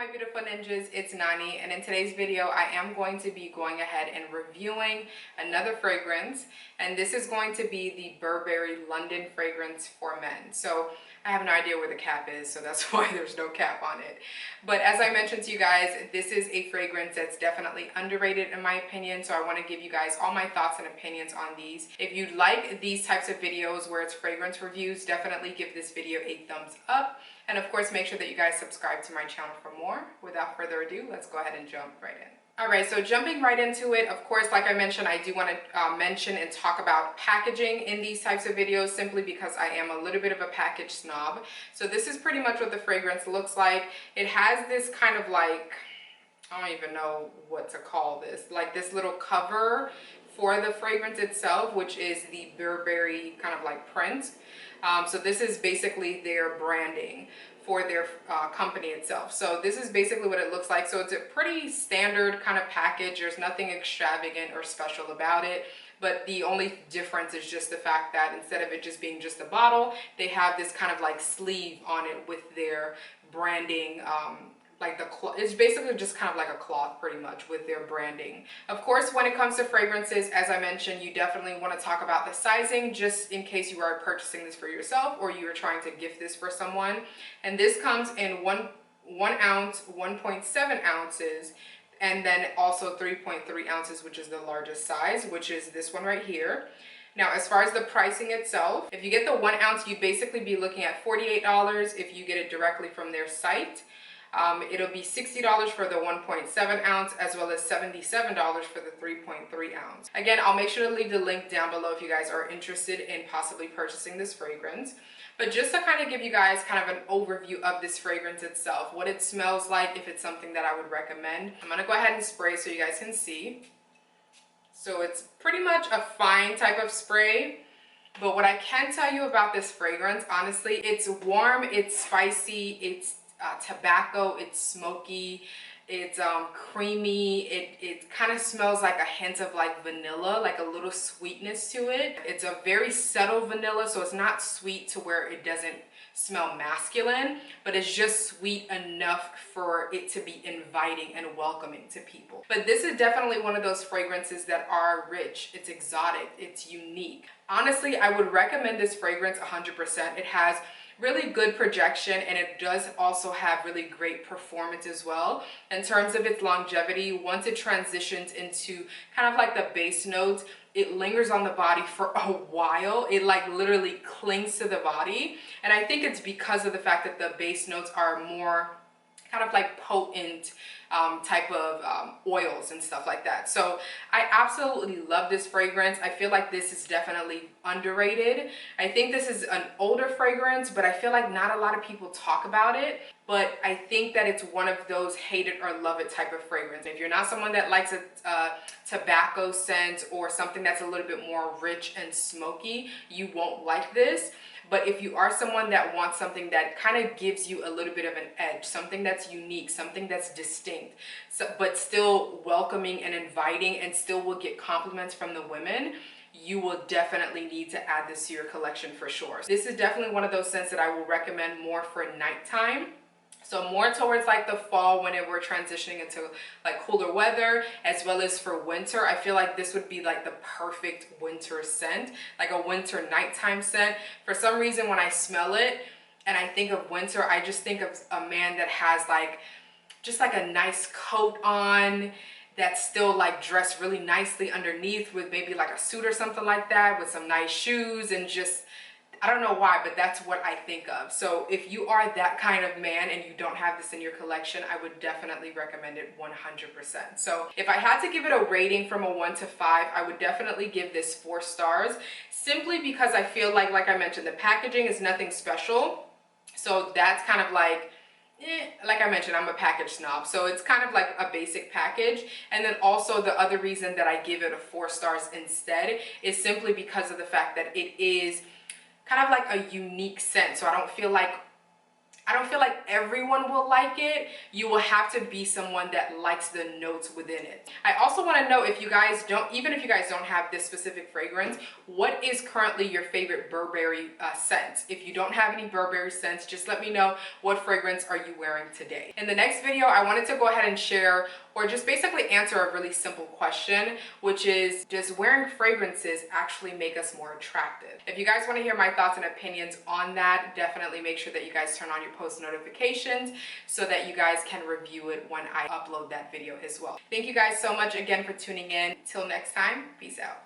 my beautiful ninjas, it's Nani, and in today's video I am going to be going ahead and reviewing another fragrance, and this is going to be the Burberry London fragrance for men. So I have no idea where the cap is, so that's why there's no cap on it. But as I mentioned to you guys, this is a fragrance that's definitely underrated in my opinion, so I want to give you guys all my thoughts and opinions on these. If you like these types of videos where it's fragrance reviews, definitely give this video a thumbs up. And of course, make sure that you guys subscribe to my channel for more. Without further ado, let's go ahead and jump right in. All right, so jumping right into it, of course, like I mentioned, I do want to mention and talk about packaging in these types of videos simply because I am a little bit of a package snob. So this is pretty much what the fragrance looks like. It has this kind of like, I don't even know what to call this, like this little cover for the fragrance itself, which is the Burberry kind of like print. So this is basically their branding for their company itself. So this is basically what it looks like. So it's a pretty standard kind of package. There's nothing extravagant or special about it. But the only difference is just the fact that instead of it just being just a bottle, they have this kind of like sleeve on it with their branding, like the cloth. It's basically just kind of like a cloth pretty much with their branding. Of course, when it comes to fragrances, as I mentioned, you definitely want to talk about the sizing just in case you are purchasing this for yourself or you are trying to gift this for someone. And this comes in one ounce, 1.7 ounces, and then also 3.3 ounces, which is the largest size, which is this one right here. Now, as far as the pricing itself, if you get the 1 ounce, you'd basically be looking at $48 if you get it directly from their site. It'll be $60 for the 1.7 ounce as well as $77 for the 3.3 ounce. Again, I'll make sure to leave the link down below if you guys are interested in possibly purchasing this fragrance. But just to kind of give you guys kind of an overview of this fragrance itself, what it smells like, if it's something that I would recommend. I'm gonna go ahead and spray so you guys can see. So it's pretty much a fine type of spray. But what I can tell you about this fragrance, honestly, it's warm, it's spicy, it's tobacco, it's smoky, it's creamy, it kind of smells like a hint of like vanilla, like a little sweetness to it. It's a very subtle vanilla, so it's not sweet to where it doesn't smell masculine, but it's just sweet enough for it to be inviting and welcoming to people. But this is definitely one of those fragrances that are rich, it's exotic, it's unique. Honestly, I would recommend this fragrance 100%. It has really good projection, and it does also have really great performance as well in terms of its longevity. Once it transitions into kind of like the base notes, it lingers on the body for a while. It like literally clings to the body, and I think it's because of the fact that the base notes are more kind of like potent type of oils and stuff like that. So I absolutely love this fragrance. I feel like this is definitely underrated. I think this is an older fragrance, but I feel like not a lot of people talk about it. But I think that it's one of those hate it or love it type of fragrance. If you're not someone that likes a tobacco scent or something that's a little bit more rich and smoky, you won't like this. But if you are someone that wants something that kind of gives you a little bit of an edge, something that's unique, something that's distinct, but still welcoming and inviting and still will get compliments from the women, you will definitely need to add this to your collection for sure. This is definitely one of those scents that I will recommend more for nighttime. So more towards like the fall, whenever we're transitioning into like cooler weather, as well as for winter. I feel like this would be like the perfect winter scent, like a winter nighttime scent. For some reason, when I smell it and I think of winter, I just think of a man that has like, just like a nice coat on, that's still like dressed really nicely underneath with maybe like a suit or something like that, with some nice shoes, and just, I don't know why, but that's what I think of. So if you are that kind of man and you don't have this in your collection, I would definitely recommend it 100%. So if I had to give it a rating from a 1 to 5, I would definitely give this 4 stars, simply because I feel like I mentioned, the packaging is nothing special. So that's kind of like, like I mentioned, I'm a package snob, so it's kind of like a basic package. And then also the other reason that I give it a 4 stars instead is simply because of the fact that it is kind of like a unique scent. So I don't feel like I don't feel like everyone will like it. You will have to be someone that likes the notes within it. I also want to know, if you guys don't, even if you guys don't have this specific fragrance, what is currently your favorite Burberry scent? If you don't have any Burberry scents, just let me know what fragrance are you wearing today. In the next video, I wanted to go ahead and share, or just basically answer a really simple question, which is, does wearing fragrances actually make us more attractive? If you guys want to hear my thoughts and opinions on that, definitely make sure that you guys turn on your post notifications so that you guys can review it when I upload that video as well. Thank you guys so much again for tuning in. Till next time, peace out.